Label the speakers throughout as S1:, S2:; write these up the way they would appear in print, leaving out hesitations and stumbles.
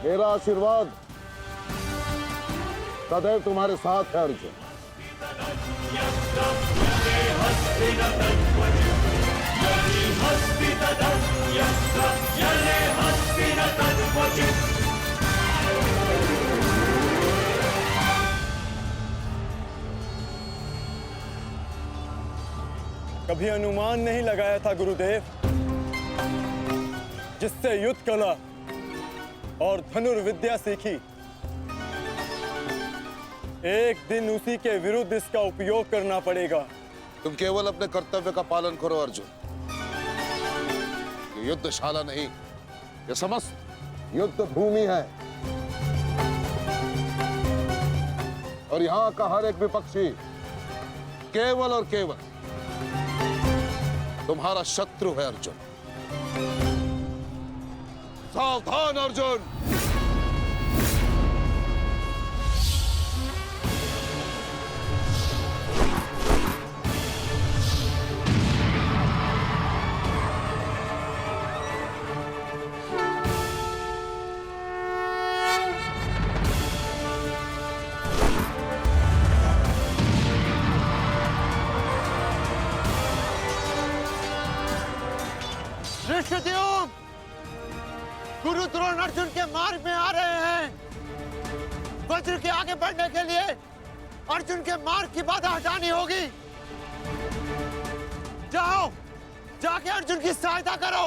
S1: मेरा आशीर्वाद सदैव तुम्हारे साथ है अर्जुन।
S2: कभी अनुमान नहीं लगाया था गुरुदेव, जिससे युद्ध कला और धनुर्विद्या सीखी, एक दिन उसी के विरुद्ध इसका उपयोग करना पड़ेगा।
S1: तुम केवल अपने कर्तव्य का पालन करो अर्जुन। ये युद्धशाला नहीं, ये समस्त युद्ध भूमि है और यहाँ का हर एक विपक्षी केवल और केवल तुम्हारा शत्रु है अर्जुन। सावधान अर्जुन।
S3: ऋषिद्युम्न, गुरु द्रोण अर्जुन के मार्ग में आ रहे हैं। वज्र के आगे बढ़ने के लिए अर्जुन के मार्ग की बाधा हटानी होगी। जाओ, जाके अर्जुन की सहायता करो।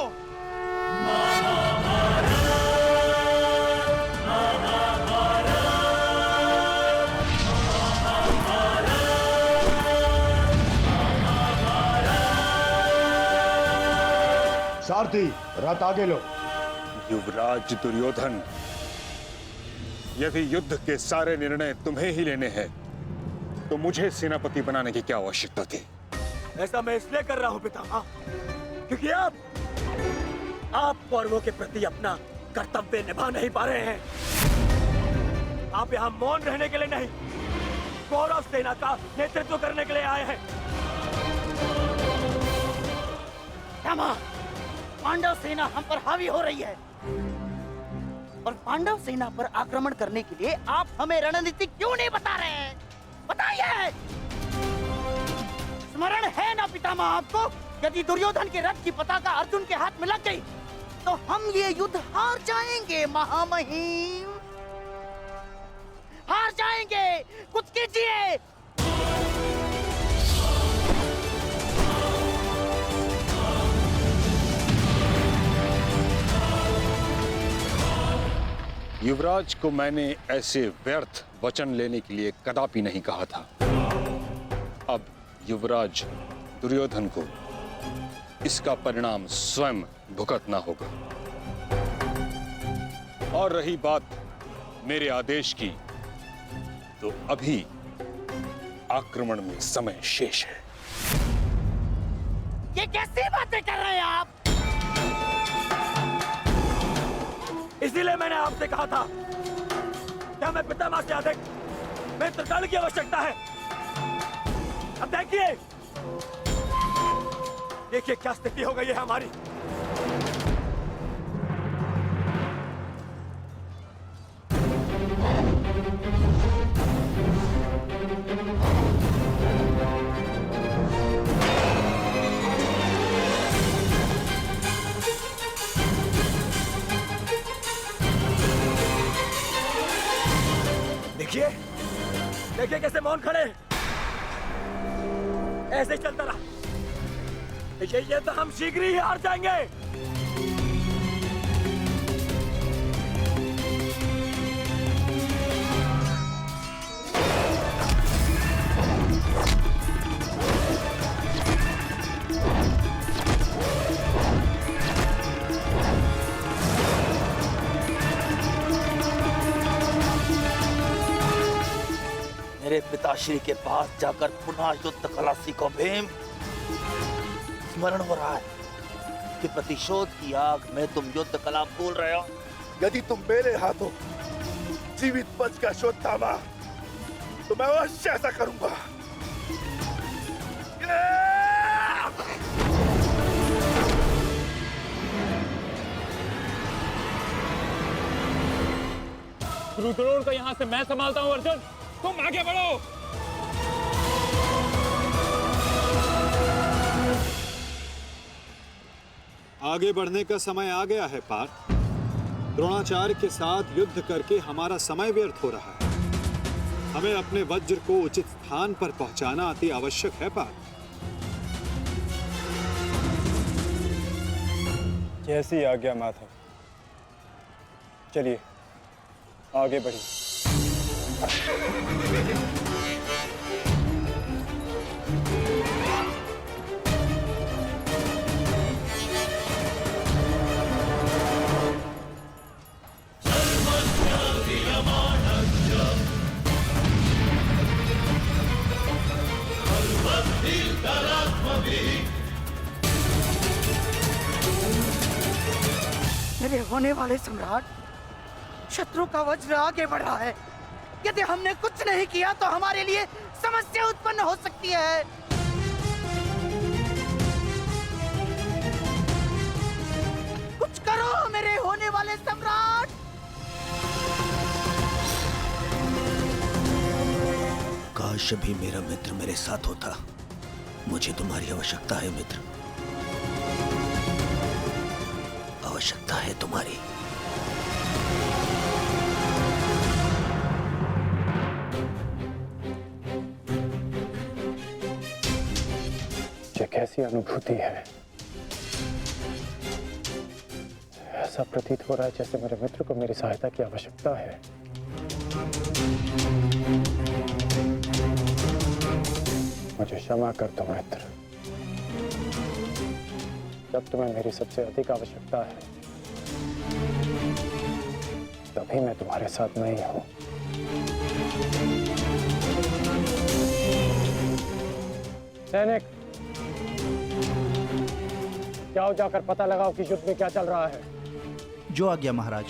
S4: सारथी, रथ आगे लो।
S5: युवराज दुर्योधन, यदि युद्ध के सारे निर्णय तुम्हें ही लेने हैं, तो मुझे सेनापति बनाने की क्या आवश्यकता थी?
S6: ऐसा मैं इसलिए कर रहा हूं पितामह, क्योंकि आप कौरवों के प्रति अपना कर्तव्य निभा नहीं पा रहे हैं। आप यहाँ मौन रहने के लिए नहीं, कौरव सेना का नेतृत्व करने के लिए आए हैं।
S7: पांडव सेना हम पर हावी हो रही है और पांडव सेना पर आक्रमण करने के लिए आप हमें रणनीति क्यों नहीं बता रहे हैं? बताइए। स्मरण है ना पितामह आपको, यदि दुर्योधन के रथ की पताका अर्जुन के हाथ में लग गई तो हम ये युद्ध हार जाएंगे महामहिम, हार जाएंगे। कुछ कीजिए।
S5: युवराज को मैंने ऐसे व्यर्थ वचन लेने के लिए कदापि नहीं कहा था। अब युवराज दुर्योधन को इसका परिणाम स्वयं भुगतना होगा। और रही बात मेरे आदेश की, तो अभी आक्रमण में समय शेष है।
S7: ये कैसी बातें कर रहे हैं आप?
S6: इसीलिए मैंने आपसे कहा था कि हमें पितामह से अधिक मित्रकाल की आवश्यकता है। अब देखिए क्या स्थिति हो गई है हमारी। देखिए कैसे मौन खड़े, ऐसे चलता रहा ये तो हम शीघ्र ही हार जाएंगे।
S7: मेरे पिताश्री के पास जाकर पुनः युद्ध कला सीखो भीम। स्मरण हो रहा है कि प्रतिशोध की आग में तुम युद्ध कला भूल रहे हो।
S4: यदि तुम मेरे हाथों जीवित बचकर शोध थामा तो मैं अवश्य ऐसा करूंगा।
S6: गुरुद्रोण को यहाँ से मैं संभालता हूँ। अर्जुन, तुम आगे बढ़ो।
S8: आगे बढ़ने का समय आ गया है पार्थ। द्रोणाचार्य के साथ युद्ध करके हमारा समय व्यर्थ हो रहा है। हमें अपने वज्र को उचित स्थान पर पहुंचाना अति आवश्यक है पार्थ।
S2: कैसी आज्ञा माधव। चलिए आगे बढ़िए।
S9: मेरे होने वाले सम्राट, शत्रु का वज्र आगे बढ़ा है। यदि हमने कुछ नहीं किया तो हमारे लिए समस्या उत्पन्न हो सकती है। कुछ करो मेरे होने वाले सम्राट।
S7: काश भी मेरा मित्र मेरे साथ होता। मुझे तुम्हारी आवश्यकता है मित्र, आवश्यकता है तुम्हारी।
S2: ये कैसी अनुभूति है। ऐसा प्रतीत हो रहा है जैसे मेरे मित्र को मेरी सहायता की आवश्यकता है। मुझे क्षमा कर दो मित्र। जब तुम्हें मेरी सबसे अधिक आवश्यकता है तभी मैं तुम्हारे साथ नहीं हूं। सैनिक, जाओ जाकर पता लगाओ कि युद्ध में क्या चल रहा है।
S7: जो आज्ञा महाराज।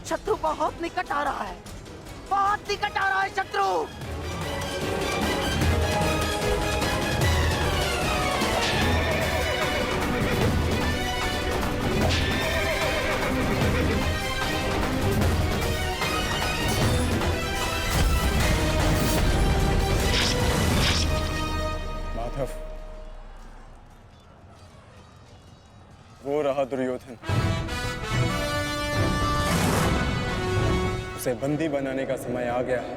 S9: शत्रु बहुत निकट आ रहा है, बहुत निकट आ रहा है शत्रु।
S2: माधव, वो रहा दुर्योधन। उसे बंदी बनाने का समय आ गया है।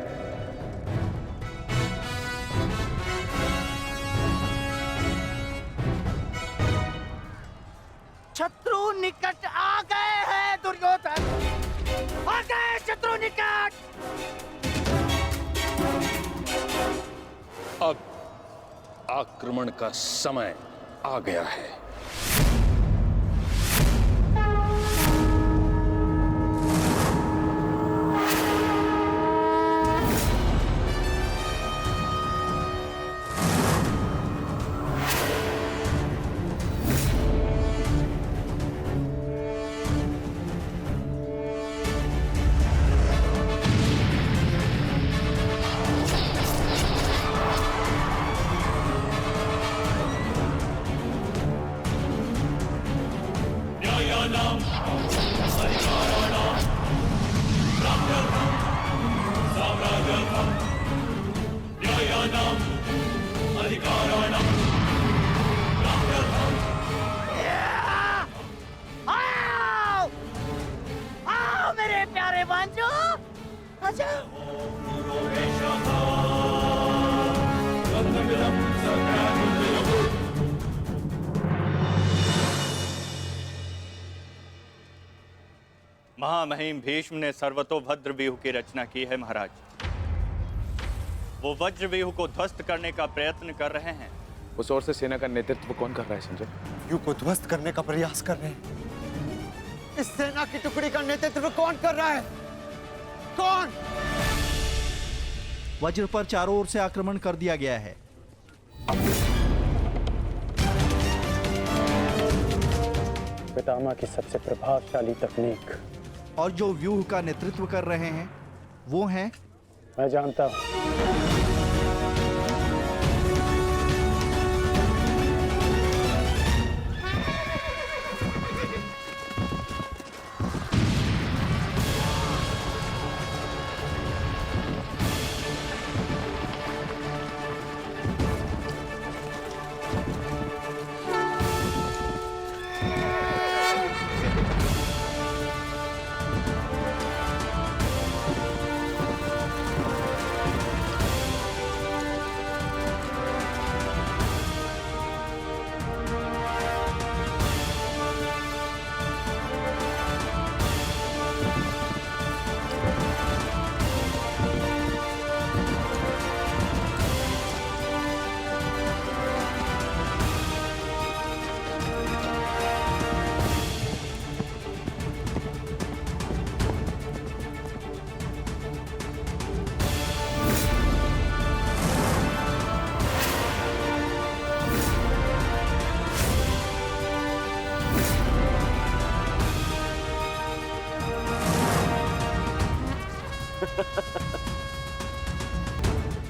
S9: शत्रु निकट आ गए हैं दुर्योधन, आ गए शत्रु निकट।
S5: अब आक्रमण का समय आ गया है।
S9: आओ, आओ मेरे प्यारे बांजो, आजा।
S10: महामहिम भीष्म ने सर्वतोभद्र व्यूह की रचना की है महाराज। वो वज्र व्यूह को ध्वस्त करने का प्रयत्न कर रहे हैं।
S11: उस ओर से सेना का नेतृत्व कौन कर रहा है संजय?
S3: व्यूह को ध्वस्त करने का प्रयास कर रहे हैं। इस सेना की टुकड़ी का नेतृत्व कौन कर रहा है? कौन?
S7: वज्र पर चारों ओर से आक्रमण कर दिया गया है।
S2: पितामह की सबसे प्रभावशाली तकनीक।
S7: और जो व्यूह का नेतृत्व कर रहे हैं वो हैं
S2: मैं जानता हूं।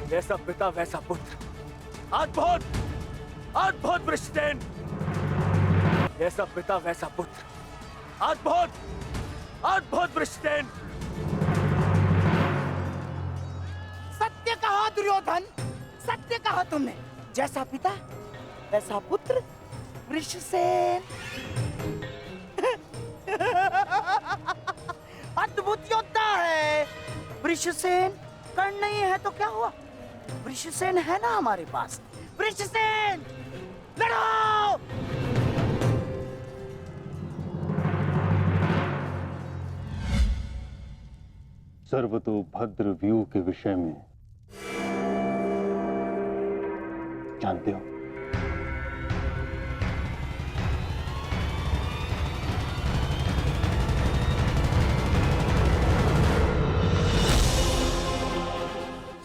S6: जैसा पिता वैसा पुत्र। अद्भुत अद्भुत वृषसेन। जैसा पिता वैसा पुत्र। अद्भुत अद्भुत वृषसेन।
S9: सत्य कहा दुर्योधन, सत्य कहा तुमने। जैसा पिता वैसा पुत्र वृषसेन। अद्भुत योद्धा है वृषसेन। कर्ण नहीं है तो क्या हुआ, वृषसेन है ना हमारे पास। वृषसेन लड़ो।
S5: सर्वतोभद्र व्यूह के विषय में जानते हो?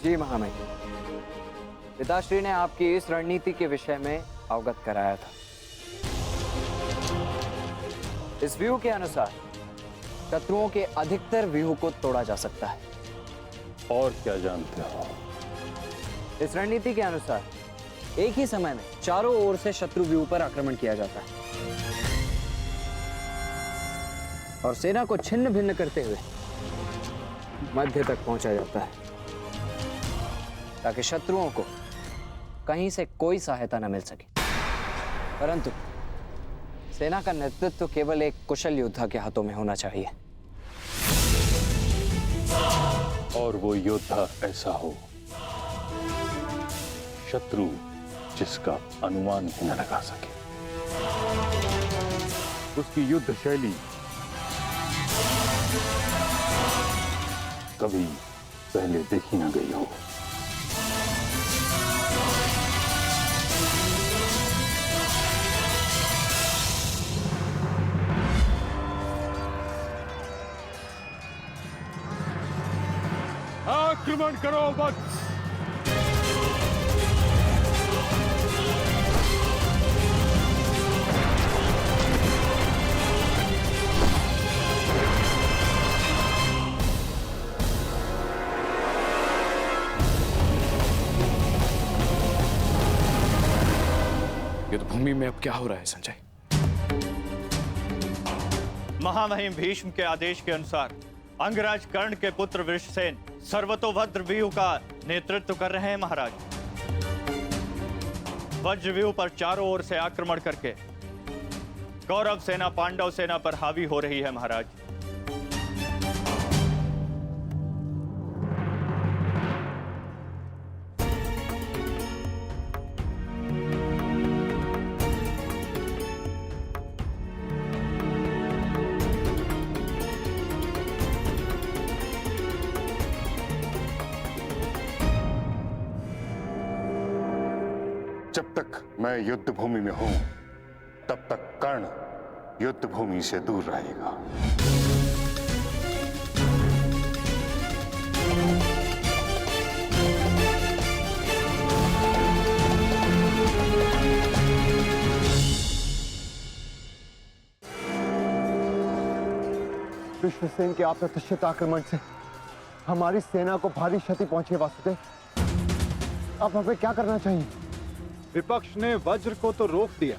S12: जी महामहिम, पिताश्री ने आपकी इस रणनीति के विषय में अवगत कराया था। इस व्यूह के अनुसार शत्रुओं के अधिकतर व्यूह को तोड़ा जा सकता है।
S5: और क्या जानते हो?
S12: इस रणनीति के अनुसार एक ही समय में चारों ओर से शत्रु व्यूह पर आक्रमण किया जाता है और सेना को छिन्न भिन्न करते हुए मध्य तक पहुंचा जाता है ताकि शत्रुओं को कहीं से कोई सहायता न मिल सके। परंतु सेना का नेतृत्व केवल एक कुशल योद्धा के हाथों में होना चाहिए।
S5: और वो योद्धा ऐसा हो शत्रु जिसका अनुमान भी न लगा सके। उसकी युद्ध शैली कभी पहले देखी न गई हो। आक्रमण करो वत्स।
S11: युद्ध भूमि में अब क्या हो रहा है संजय?
S10: महामहिम भीष्म के आदेश के अनुसार अंगराज कर्ण के पुत्र वृषसेन सर्वतोभद्र व्यूह का नेतृत्व कर रहे हैं महाराज। वज्र व्यूह पर चारों ओर से आक्रमण करके कौरव सेना पांडव सेना पर हावी हो रही है महाराज।
S5: जब तक मैं युद्ध भूमि में हूं तब तक कर्ण युद्ध भूमि से दूर रहेगा।
S2: विश्वसेन के अप्रत्याशित आक्रमण से
S3: हमारी सेना को भारी क्षति पहुंची है वासुदेव। अब हमें क्या करना चाहिए?
S8: विपक्ष ने वज्र को तो रोक दिया,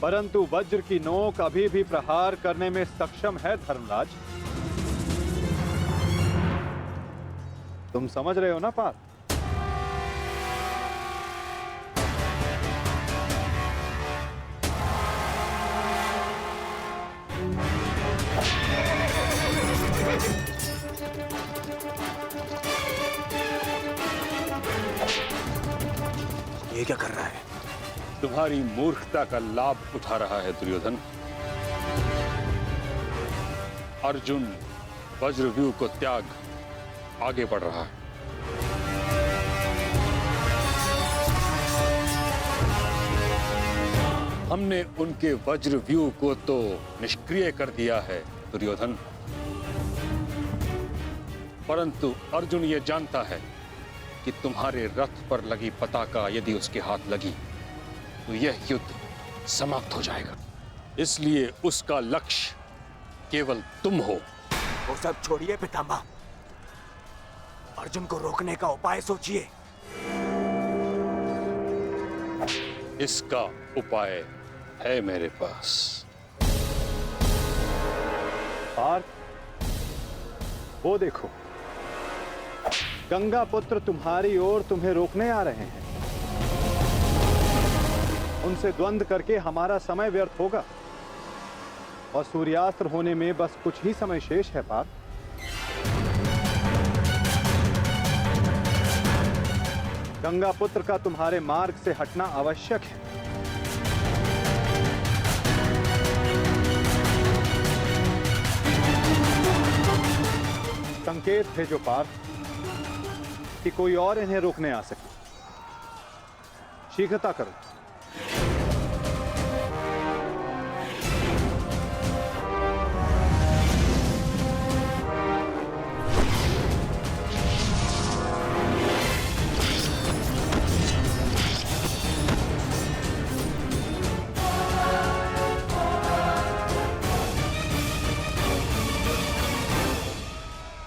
S8: परंतु वज्र की नोक अभी भी प्रहार करने में सक्षम है धर्मराज। तुम समझ रहे हो ना पार्थ?
S6: ये क्या कर रहा है?
S5: तुम्हारी मूर्खता का लाभ उठा रहा है दुर्योधन। अर्जुन वज्रव्यूह को त्याग आगे बढ़ रहा है। हमने उनके वज्रव्यूह को तो निष्क्रिय कर दिया है दुर्योधन, परंतु अर्जुन ये जानता है कि तुम्हारे रथ पर लगी पताका यदि उसके हाथ लगी तो यह युद्ध समाप्त हो जाएगा। इसलिए उसका लक्ष्य केवल तुम हो।
S6: वो सब छोड़िए पितामह, अर्जुन को रोकने का उपाय सोचिए।
S5: इसका उपाय है मेरे पास।
S8: पार्थ, वो देखो, गंगा पुत्र तुम्हारी ओर तुम्हें रोकने आ रहे हैं। उनसे द्वंद्व करके हमारा समय व्यर्थ होगा और सूर्यास्त्र होने में बस कुछ ही समय शेष है पार्थ। गंगा पुत्र का तुम्हारे मार्ग से हटना आवश्यक है। संकेत भेजो पार्थ कि कोई और इन्हें रोकने आ सके। शीघ्रता करो।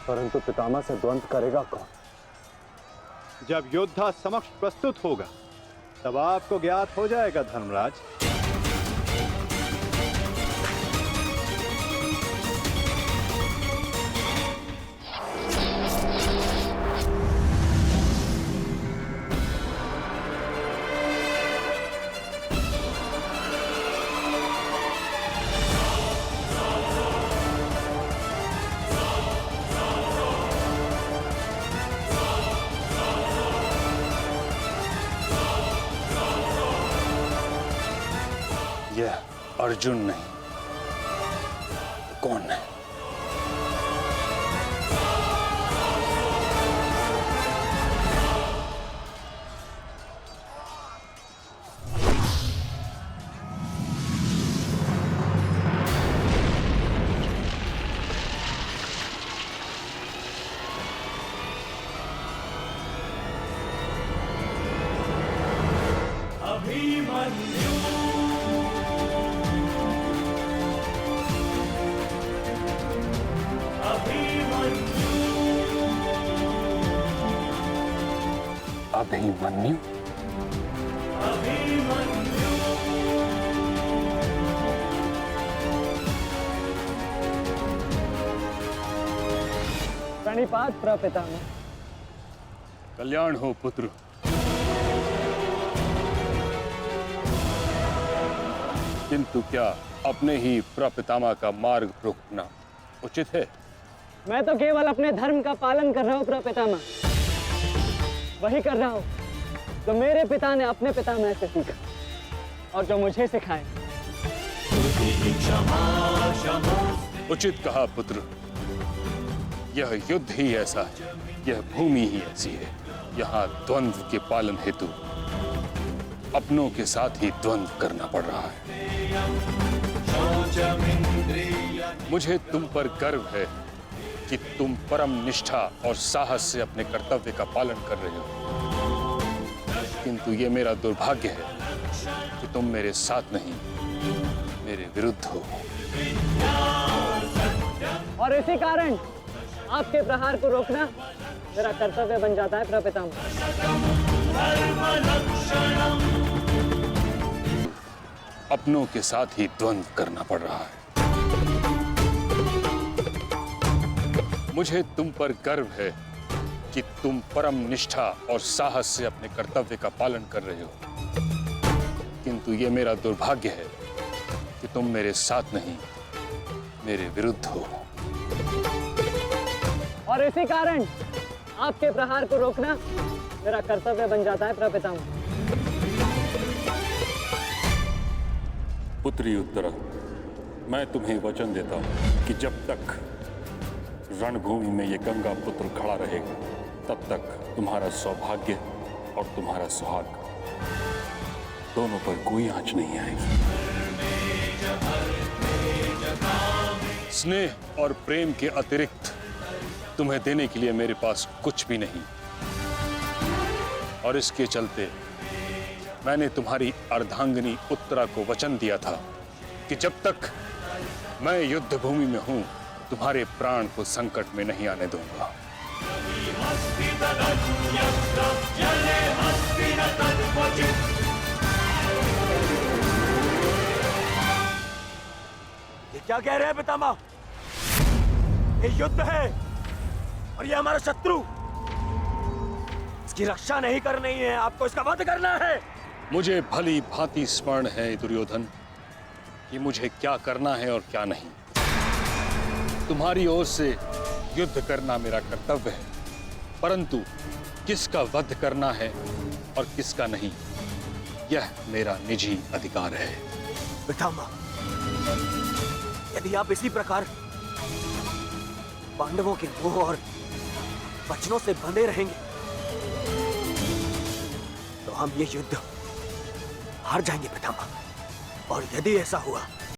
S3: परंतु पितामह से द्वंद्व करेगा कौन?
S8: जब योद्धा समक्ष प्रस्तुत होगा तब आपको ज्ञात हो जाएगा धर्मराज।
S5: यह अर्जुन नहीं, कौन है? अभिमन्यु?
S12: प्रणिपात प्रपितामह।
S5: कल्याण हो पुत्र। किंतु क्या अपने ही प्रपितामह का मार्ग रोकना उचित है?
S12: मैं तो केवल अपने धर्म का पालन कर रहा हूँ प्रपितामह। वही कर रहा हूँ जो मेरे पिता ने अपने पितामह से सीखा और जो मुझे सिखाए।
S5: उचित कहा पुत्र। यह युद्ध ही ऐसा है, यह भूमि ही ऐसी है। यहाँ द्वंद्व के पालन हेतु अपनों के साथ ही द्वंद्व करना पड़ रहा है। मुझे तुम पर गर्व है कि तुम परम निष्ठा और साहस से अपने कर्तव्य का पालन कर रहे हो, किंतु ये मेरा दुर्भाग्य है कि तुम मेरे साथ नहीं, मेरे विरुद्ध हो।
S12: और इसी कारण आपके प्रहार को रोकना मेरा कर्तव्य बन जाता है प्रपितामह।
S5: अपनों के साथ ही द्वंद्व करना पड़ रहा है। मुझे तुम पर गर्व है कि तुम परम निष्ठा और साहस से अपने कर्तव्य का पालन कर रहे हो, किंतु ये मेरा दुर्भाग्य है कि तुम मेरे साथ नहीं, मेरे विरुद्ध हो।
S12: और इसी कारण आपके प्रहार को रोकना मेरा कर्तव्य बन जाता है प्रपितामह।
S5: पुत्री उत्तरा, मैं तुम्हें वचन देता हूं कि जब तक रणभूमि में ये गंगा पुत्र खड़ा रहेगा, तब तक तुम्हारा सौभाग्य और तुम्हारा सुहाग दोनों पर कोई आंच नहीं आएगी। स्नेह और प्रेम के अतिरिक्त तुम्हें देने के लिए मेरे पास कुछ भी नहीं, और इसके चलते मैंने तुम्हारी अर्धांगिनी उत्तरा को वचन दिया था कि जब तक मैं युद्ध भूमि में हूं, तुम्हारे प्राण को संकट में नहीं आने दूंगा।
S6: ये क्या कह रहे हैं पितामह? ये युद्ध है और ये हमारा शत्रु, इसकी रक्षा नहीं करनी है, आपको इसका वध करना है।
S5: मुझे भली भांति स्मरण है दुर्योधन कि मुझे क्या करना है और क्या नहीं। तुम्हारी ओर से युद्ध करना मेरा कर्तव्य है, परंतु किसका वध करना है और किसका नहीं, यह मेरा निजी अधिकार है।
S6: पितामह, यदि आप इसी प्रकार पांडवों के मोह और वचनों से बंधे रहेंगे तो हम ये युद्ध हार जाएंगे पितामह। और यदि ऐसा हुआ